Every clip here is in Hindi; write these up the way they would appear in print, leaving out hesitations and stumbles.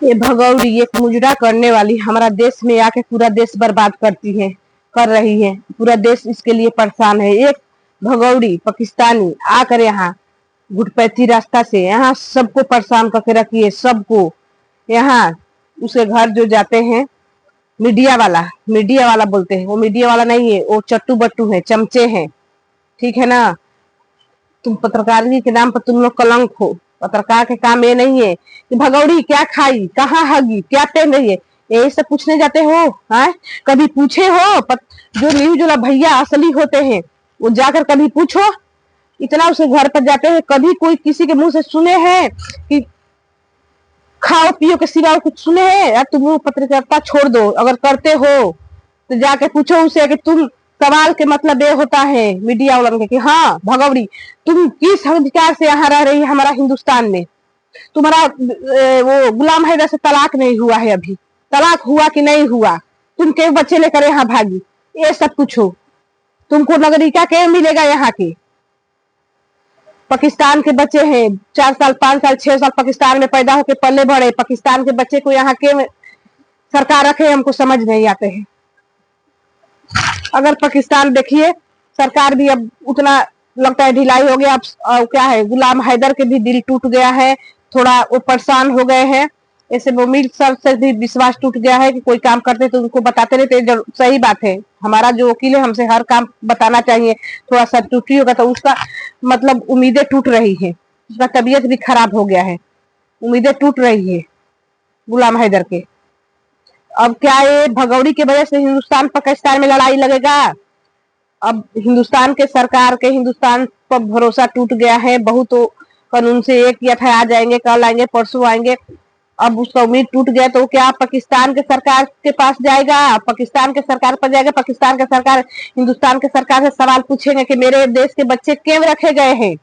ये भगौड़ी एक मुजरा करने वाली हमारा देश में आके पूरा देश बर्बाद करती है, कर रही है। पूरा देश इसके लिए परेशान है। एक भगौड़ी पाकिस्तानी आकर यहाँ घुटपैठी रास्ता से यहाँ सबको परेशान करके रखी है, सबको। यहाँ उसके घर जो जाते हैं मीडिया वाला बोलते हैं, वो मीडिया वाला नहीं है, वो चट्टू बट्टू है, चमचे हैं, ठीक है ना। तुम पत्रकारिता के नाम पर तुम लोग कलंक हो। पत्रकार के काम ये नहीं है कि भगौड़ी क्या खाई, कहाँ हगी, क्या पहन रही है, यही सब पूछने जाते हो। है कभी पूछे हो? जो न्यूज वाला भैया असली होते हैं वो जाकर कभी पूछो। इतना उसके घर पर जाते हैं, कभी कोई किसी के मुंह से सुने हैं कि खाओ पियो के सिवा कुछ सुने हैं? यार तुम वो पत्रकारिता छोड़ दो, अगर करते हो तो जाके पूछो उसे कि तुम सवाल के मतलब ये होता है मीडिया वालों के कि हाँ भगौड़ी तुम किस अधिकार से यहाँ रह रही है हमारा हिंदुस्तान में? तुम्हारा वो गुलाम हैदर से तलाक नहीं हुआ है, अभी तलाक हुआ कि नहीं हुआ? तुम के बच्चे लेकर यहाँ भागी? ये सब पूछो। तुमको नागरिकता क्या मिलेगा यहाँ के? पाकिस्तान के बच्चे हैं, 4 साल 5 साल 6 साल पाकिस्तान में पैदा होकर पले बढ़े। पाकिस्तान के बच्चे को यहाँ के सरकार रखे, हमको समझ नहीं आते हैं। अगर पाकिस्तान देखिए सरकार भी अब उतना लगता है ढिलाई हो गया। अब क्या है, गुलाम हैदर के भी दिल टूट गया है, थोड़ा वो परेशान हो गए हैं। ऐसे मोमिर सर से भी विश्वास टूट गया है कि कोई काम करते तो उनको बताते रहते। सही बात है, हमारा जो वकील है हमसे हर काम बताना चाहिए। थोड़ा सा टूटी होगा तो उसका मतलब उम्मीदें टूट रही है, उसका तबीयत भी खराब हो गया है, उम्मीदें टूट रही है गुलाम हैदर के। अब क्या ये भगौड़ी की वजह से हिंदुस्तान पाकिस्तान में लड़ाई लगेगा? अब हिंदुस्तान के सरकार के हिंदुस्तान पर भरोसा टूट गया है। बहुत तो कानून से ये किया था, आ जाएंगे, कल आएंगे, परसों आएंगे। अब उसका उम्मीद टूट गया तो क्या पाकिस्तान के सरकार के पास जाएगा? पाकिस्तान के सरकार पर जाएगा। पाकिस्तान के सरकार हिंदुस्तान के सरकार से सवाल पूछेंगे कि मेरे देश के बच्चे क्यों रखे गए हैं?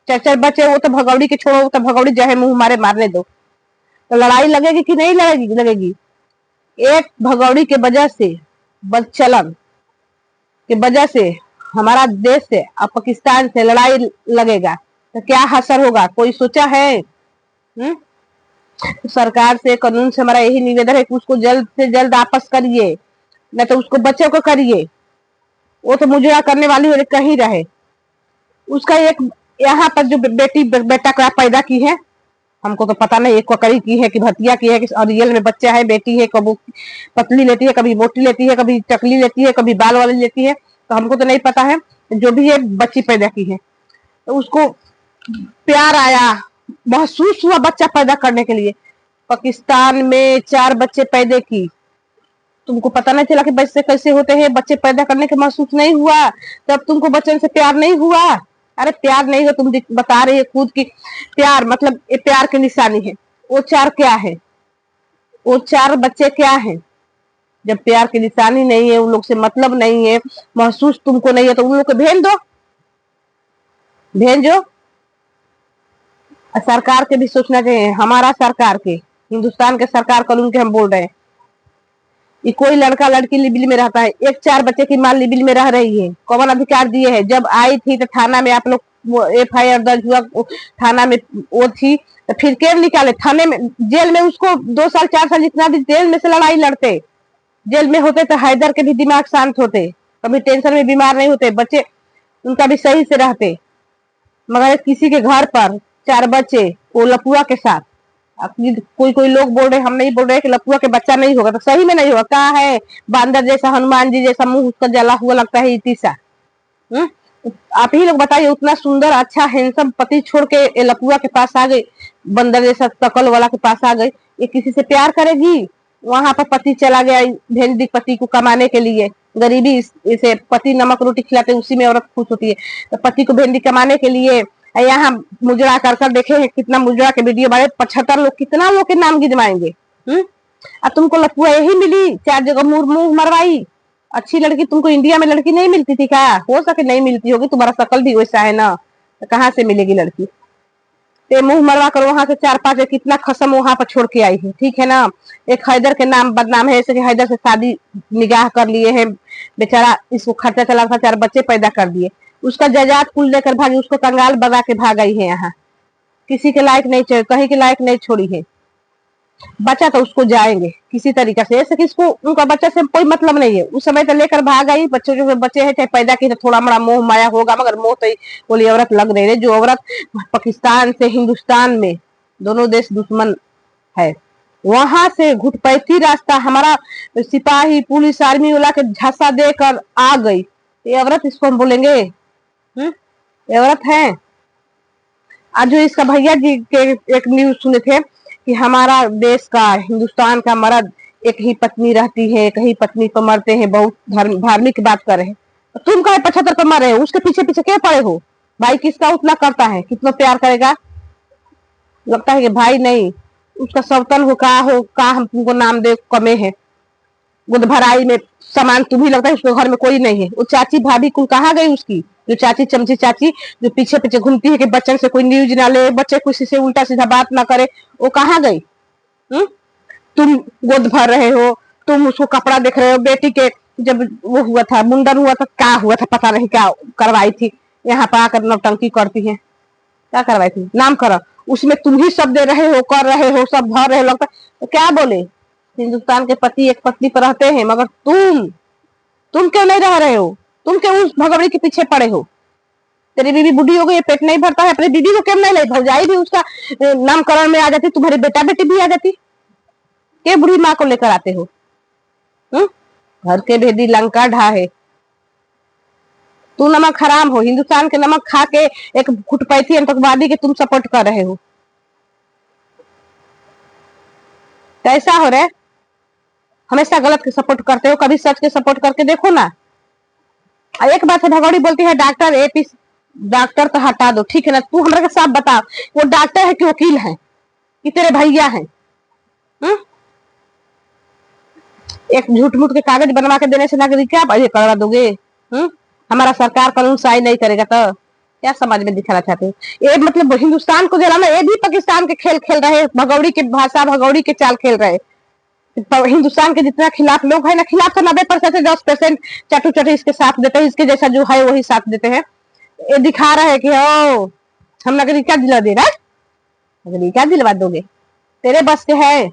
4 बच्चे वो तो भगौड़ी के छोड़ो, वो तो भगौड़ी जहे मुंह हमारे मारने दो। तो लड़ाई लगेगी कि नहीं लगेगी? एक भगौड़ी के वजह से, बदचलन के वजह से हमारा देश से और पाकिस्तान से लड़ाई लगेगा तो क्या असर होगा? कोई सोचा है? सरकार से, कानून से हमारा यही निवेदन है कि उसको जल्द से जल्द वापस करिए, न तो उसको बच्चों को करिए। वो तो मुजरा करने वाली हो कहीं रहे। उसका एक यहाँ पर जो बेटा का पैदा की है, हमको तो पता नहीं, एक ककड़ी की है कि भतिया की है कि रियल में बच्चा है, बेटी है। कभी पतली लेती है, कभी मोटी लेती है, कभी टकली लेती है, कभी बाल वाली लेती है, तो हमको तो नहीं पता है। जो भी है बच्ची पैदा की है तो उसको प्यार आया, महसूस हुआ बच्चा पैदा करने के लिए। पाकिस्तान में 4 बच्चे पैदा की, तुमको पता नहीं चला कि बच्चे कैसे होते हैं? बच्चे पैदा करने के महसूस नहीं हुआ? तब तुमको बच्चे से प्यार नहीं हुआ? अरे प्यार नहीं हो, तुम बता रही है खुद की प्यार मतलब ये प्यार की निशानी है। वो 4 क्या है? वो 4 बच्चे क्या है? जब प्यार की निशानी नहीं है, उन लोग से मतलब नहीं है, महसूस तुमको नहीं है, तो उन लोग को भेजो। सरकार के भी सोचना चाहिए, हमारा सरकार के, हिंदुस्तान के सरकार कानून के हम बोल रहे हैं। ये कोई लड़का लड़की लिबिल में रहता है, एक 4 बच्चे की मां लिबिल में रह रही है, कौन अधिकार दिए है? जब आई थी तो थाना में आप लोग FIR दर्ज हुआ, थाना में वो थी, तो फिर क्यों निकाले थाने में? जेल में उसको 2 साल 4 साल जितना भी जेल में से लड़ाई लड़ते, जेल में होते तो हैदर के भी दिमाग शांत होते, कभी टेंशन में बीमार नहीं होते, बच्चे उनका भी सही से रहते। मगर किसी के घर पर 4 बच्चे वो लपुआ के साथ। कोई लोग बोल रहे, हम नहीं बोल रहे कि लपुआ के बच्चा नहीं होगा, तो सही में नहीं होगा। कहा है बांदर जैसा, हनुमान जी जैसा मुंह उसका जला हुआ लगता है इतिसा। आप ही लोग बताइए, उतना सुंदर अच्छा हैंडसम पति छोड़ के लपुआ के पास आ गई, बंदर जैसा शकल वाला के पास आ गई। ये किसी से प्यार करेगी? वहां पर पति चला गया भेज दी पति को कमाने के लिए। गरीबी इसे पति नमक रोटी खिलाते उसी में औरत खुश होती है। तो पति को भेंडी कमाने के लिए यहाँ मुजरा कर देखे हैं, कितना मुजरा के वीडियो बने। 75 लोग, कितना लोग के नाम गिनवाएंगे? अब तुमको लपुआ यही मिली, 4 जगह मुंह मरवाई। अच्छी लड़की तुमको इंडिया में लड़की नहीं मिलती थी क्या? हो सके नहीं मिलती होगी, तुम्हारा शकल भी वैसा है ना, तो कहाँ से मिलेगी लड़की? ते मुंह मरवा कर वहां से 4-5 कितना खसम वहां पर छोड़ के आई है, ठीक है ना। एक हैदर के नाम बदनाम है, ऐसे कि हैदर से शादी निगाह कर लिए हैं, बेचारा इसको खर्चा चला था, 4 बच्चे पैदा कर दिए, उसका जायदाद कुल लेकर भागी, उसको कंगाल बना के भाग गई है। यहाँ किसी के लायक नहीं, कहीं के लायक नहीं छोड़ी है। बच्चा तो उसको जाएंगे किसी तरीके से, ऐसे कि इसको उनका बच्चा से कोई मतलब नहीं है। उस समय तो लेकर भाग आई, बच्चों जो बच्चे हैं चाहे पैदा किए तो थोड़ा बड़ा मोह माया होगा, मगर मोह तो बोली औरत लग रही है। जो औरत पाकिस्तान से हिंदुस्तान में दोनों देश दुश्मन है, वहां से घुटपैठी रास्ता हमारा सिपाही पुलिस आर्मी वाला के झांसा देकर आ गई, ये औरत इसको हम बोलेंगे? ये औरत है? आज जो इसका भैया जी के एक न्यूज सुने थे कि हमारा देश का हिंदुस्तान का मर्द एक ही पत्नी रहती है, एक ही पत्नी पर मरते हैं, बहुत धार्मिक बात कर रहे हैं। तुम कहे 75 पर मर रहे हो, उसके पीछे पीछे क्या पड़े हो? भाई किसका उतना करता है, कितना प्यार करेगा? लगता है कि भाई नहीं, उसका सौतन हो का हम तुमको नाम दे कमे है। गुद भराई में सामान तुम ही, लगता है उसके घर में कोई नहीं है। वो चाची भाभी कुल कहाँ गई उसकी, जो चाची चमची चाची जो पीछे पीछे घूमती है कि बच्चन से कोई न्यूज ना ले, बच्चे किसी से उल्टा सीधा बात ना करे, वो कहाँ गई? तुम गोद भर रहे हो, तुम उसको कपड़ा देख रहे हो। बेटी के जब वो हुआ था, मुंडन हुआ था, क्या हुआ था पता नहीं, क्या करवाई थी, यहाँ पर आकर नौटंकी करती है। क्या करवाई थी नाम करो, उसमें तुम ही सब दे रहे हो, कर रहे हो, सब भर रहे हो। लगता तो क्या बोले, हिंदुस्तान के पति एक पत्नी पर रहते हैं, मगर तुम क्यों नहीं रह रहे हो? तुम क्यों उस भगवड़ी के पीछे पड़े हो? तेरी बीबी बुढ़ी हो गई, पेट नहीं भरता है, अपनी बीबी को क्यों नहीं लाई? भौजाई भी उसका नामकरण में आ जाती, तुम्हारे बेटा बेटी भी आ जाती, के बुढ़ी माँ को लेकर आते हो? घर के भेदी लंका ढाहे। तू नमक हराम हो, हिंदुस्तान के नमक खा के एक घुटपैठी आतंकवादी के तुम सपोर्ट कर रहे हो। कैसा हो रहे? हमेशा गलत के सपोर्ट करते हो, कभी सच के सपोर्ट करके देखो ना। एक बात है, भगौड़ी बोलती है डॉक्टर एपी, डॉक्टर तो हटा दो, ठीक है ना। तू हमारे साथ बता, वो डॉक्टर है कि वकील है कि तेरे भैया है? एक झूठ मूठ के कागज बनवा के देने से नागरिक क्या करवा दोगे? हमारा सरकार कानून साइन नहीं करेगा तो क्या समाज में दिखाना चाहते हो? ये मतलब हिंदुस्तान को जलाना, ये भी पाकिस्तान के खेल खेल रहे, भगौड़ी के भाषा, भगौड़ी के चाल खेल रहे। हिंदुस्तान के जितना खिलाफ लोग है ना, खिलाफ तो 90% है, 10% चटू चटू इसके साथ देते हैं, इसके जैसा जो है वही साथ देते हैं। ये दिखा रहा है कि ओ हम नागरिकता दिला दे रहा है। नागरिकता दिलवा दोगे? तेरे बस के है?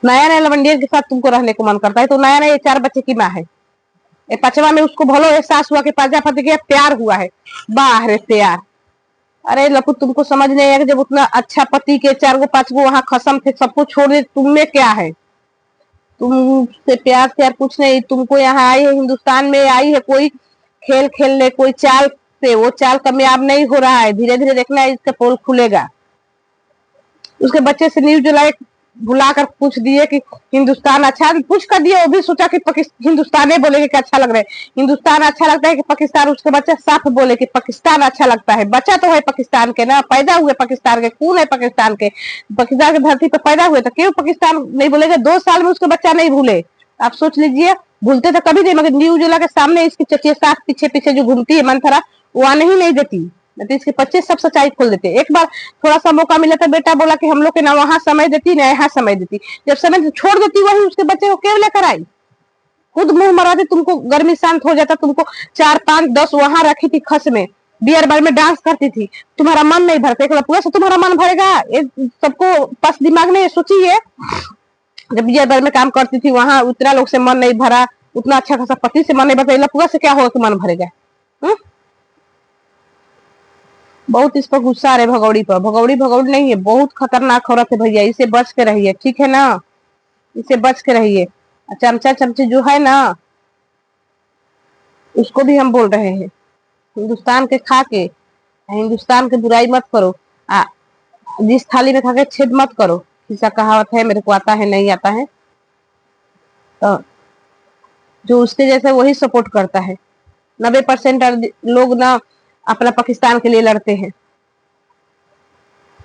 नया नया लवंडियन के साथ तुमको रहने को मन करता है, तो नया नया 4 बच्चे की माँ है। ये 5वां में उसको भलो एहसास हुआ कि प्रजापति के प्यार हुआ है। बाह रे प्यार! अरे लपू, तुमको समझ नहीं है कि जब उतना अच्छा पति के 4 गो 5 गो वहां खसम थे, सबको छोड़ दे, तुमने क्या है? तुमसे प्यार त्यार कुछ नहीं। तुमको यहाँ आई है, हिंदुस्तान में आई है कोई खेल खेलने, कोई चाल से, वो चाल कामयाब नहीं हो रहा है। धीरे धीरे देखना है, इसका पोल खुलेगा। उसके बच्चे से न्यूज लाइक बुलाकर पूछ दिए कि हिंदुस्तान अच्छा, पूछ कर दिए, वो भी सोचा कि हिंदुस्तान बोलेगे कि अच्छा लग रहा है, हिंदुस्तान अच्छा लगता है कि पाकिस्तान। उसके बच्चे साफ बोले कि पाकिस्तान अच्छा लगता है। बच्चा तो है पाकिस्तान के ना, पैदा हुए पाकिस्तान के, खून है पाकिस्तान के, पाकिस्तान की धरती पर पैदा हुए, तो क्यों पाकिस्तान नहीं बोलेगा? 2 साल में उसके बच्चा नहीं भूले। आप सोच लीजिए, भूलते तो कभी नहीं, मगर न्यूज वाला के सामने इसकी चचिया साफ पीछे पीछे जो घूमती है मंथरा, वो आने ही नहीं देती, तो इसके बच्चे सब सच्चाई खोल देते। एक बार थोड़ा सा मौका मिला था, बेटा बोला कि हम लोग के ना वहां समय देती ना यहाँ समय देती। जब समय छोड़ देती, वही उसके बच्चे को क्यों लेकर आई? खुद मुंह मराती, तुमको गर्मी शांत हो जाता। तुमको 4 5 10 वहां रखी थी खस में, बियर बार में डांस करती थी, तुम्हारा मन नहीं भरता। एक पूरा से तुम्हारा मन भरेगा? ये सबको पास दिमाग नहीं सोचिए। जब बियर बार में काम करती थी, वहां उतना लोग से मन नहीं भरा, उतना अच्छा खासा पति से मन नहीं भरता, पूरा से क्या होगा कि मन भरेगा? बहुत इस पर गुस्सा आ रहे भगौड़ी पर। भगौड़ी भगौड़ी नहीं है, बहुत खतरनाक औरत है भैया, इसे बच के रहिए, ठीक है ना? इसे बच के रहिए। चमचा चमची जो है ना, उसको भी हम बोल रहे हैं, हिंदुस्तान के खा के हिंदुस्तान की बुराई मत करो। जिस थाली में खा के छेद मत करो। किसा कहावत है, मेरे को आता है नहीं आता है, तो जो उसके जैसे वही सपोर्ट करता है। 90% लोग ना अपना पाकिस्तान के लिए लड़ते हैं।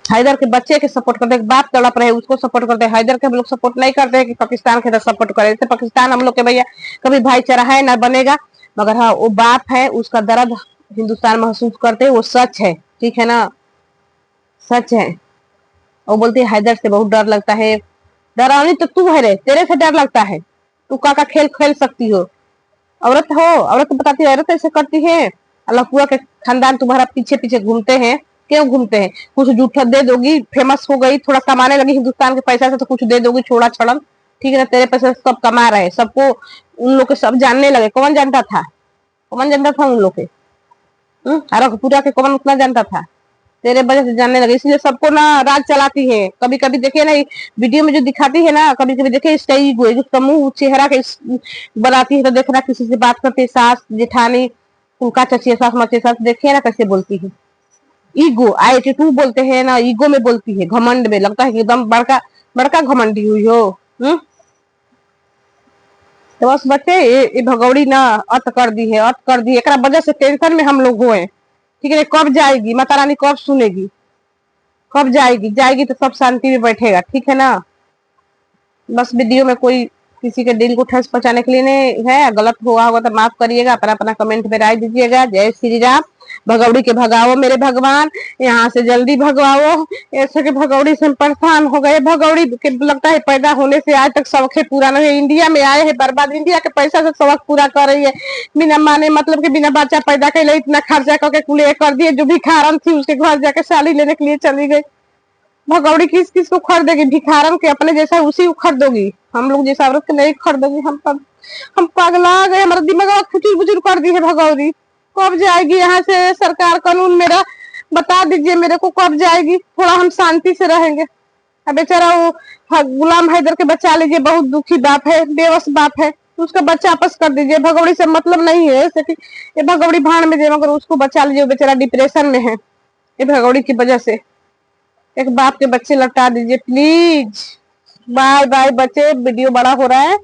हैदर के बच्चे के सपोर्ट करते हैं, बाप तड़प रहे उसको सपोर्ट करते हैं। हैदर के हम लोग सपोर्ट नहीं करते हैं कि पाकिस्तान के सपोर्ट करें। जैसे पाकिस्तान हम लोग के भैया कभी भाईचारा है ना बनेगा, मगर हाँ वो बाप है, उसका दर्द हिंदुस्तान महसूस करते हैं, वो सच है, ठीक है ना? सच है। वो बोलती है हैदर से बहुत डर लगता है। डरावनी तो तू है रे, तेरे से डर लगता है। तू का खेल खेल सकती हो? औरत हो, औरत बताती है औरत ऐसे करती है। अल्लाह पूरा के खानदान तुम्हारा पीछे पीछे घूमते हैं, क्यों घूमते हैं? कुछ जूठा दे दोगी, फेमस हो गई, थोड़ा कमाने लगी हिंदुस्तान के पैसा से, तो कुछ दे दोगी छोड़ा छड़म, ठीक है ना? तेरे पैसे से सब कमा रहे, सबको उन लोग के सब जानने लगे। कौन जानता था? कौन जानता था उन लोग के? अरगपुरा के कौन उतना जानता था? तेरे वजह से जानने लगे, इसलिए सबको ना राज चलाती है। कभी कभी देखे ना वीडियो में जो दिखाती है ना, कभी कभी देखे इसका ईगो है, जिसका मुंह चेहरा के बनाती है, तो देखना किसी से बात करती है, सास जेठानी, उनका चची सास मचे सास, देखिए ना कैसे बोलती है। ईगो, एटीट्यूड बोलते हैं ना, ईगो में बोलती है, घमंड में, लगता है कि एकदम बड़का बड़का घमंडी हुई हो। तो बस बच्चे ये भगौड़ी ना अत कर दी है, अत कर दी है। एक वजह से टेंशन में हम लोग हुए, ठीक है? कब जाएगी माता रानी, कब सुनेगी, कब जाएगी? जाएगी तो सब शांति में बैठेगा, ठीक है ना? बस वीडियो में कोई किसी के दिल को ठेस पहुंचाने के लिए नहीं है। गलत हुआ होगा तो माफ करिएगा, अपना अपना कमेंट में राय दीजिएगा। जय श्री राम। भगौड़ी के भगाओ मेरे भगवान, यहाँ से जल्दी भगवाओ। ऐसे के भगौड़ी से हम परेशान हो गए। भगौड़ी के लगता है पैदा होने से आज तक शौक पूरा नहीं, इंडिया में आए हैं बर्बाद, इंडिया के पैसा से शौक पूरा कर रही है। बिना माने मतलब के बिना बच्चा पैदा कर, इतना खर्चा करके कुल कर दिए। जो भिखारन थी उसके घर जाके साली लेने के लिए चली गई। भगौड़ी किस किस को खरीदेगी? भिखारन के अपने जैसा उसी को खरीदोगी, हम लोग जैसा औरत के नहीं खरीदोगी। हम पगला गए, हमारा दिमाग खुचुर बुचुर कर दी है भगौड़ी। कब जाएगी यहाँ से सरकार? कानून मेरा बता दीजिए मेरे को, कब जाएगी? थोड़ा हम शांति से रहेंगे। अब बेचारा वो गुलाम हैदर के बचा लीजिए, बहुत दुखी बाप है, बेवस बाप है, उसका बच्चा वापस कर दीजिए। भगौड़ी से मतलब नहीं है ऐसे कि ये भगौड़ी भाड़ में दे, मगर उसको बचा लीजिए, बेचारा डिप्रेशन में है ये भगौड़ी की वजह से। एक बाप के बच्चे लौटा दीजिए प्लीज। बाय बाय बच्चे, वीडियो बड़ा हो रहा है।